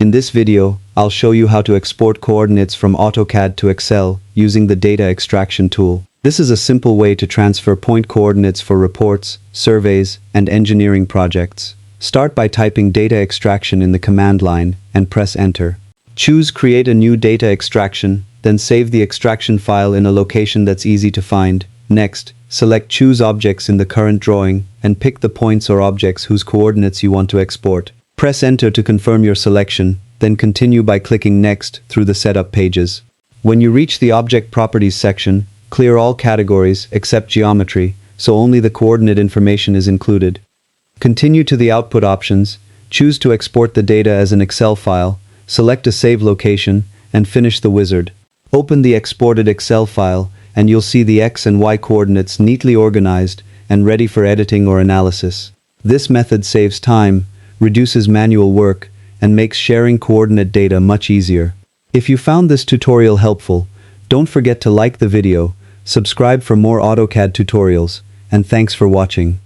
In this video, I'll show you how to export coordinates from AutoCAD to Excel using the data extraction tool. This is a simple way to transfer point coordinates for reports, surveys, and engineering projects. Start by typing data extraction in the command line and press enter. Choose Create a new data extraction, then save the extraction file in a location that's easy to find. Next, select Choose Objects in the current drawing and pick the points or objects whose coordinates you want to export. Press enter to confirm your selection, then continue by clicking Next through the setup pages. When you reach the Object Properties section, clear all categories except Geometry, so only the coordinate information is included. Continue to the Output options, choose to export the data as an Excel file, select a save location, and finish the wizard. Open the exported Excel file, and you'll see the X and Y coordinates neatly organized and ready for editing or analysis. This method saves time, reduces manual work, and makes sharing coordinate data much easier. If you found this tutorial helpful, don't forget to like the video, subscribe for more AutoCAD tutorials, and thanks for watching.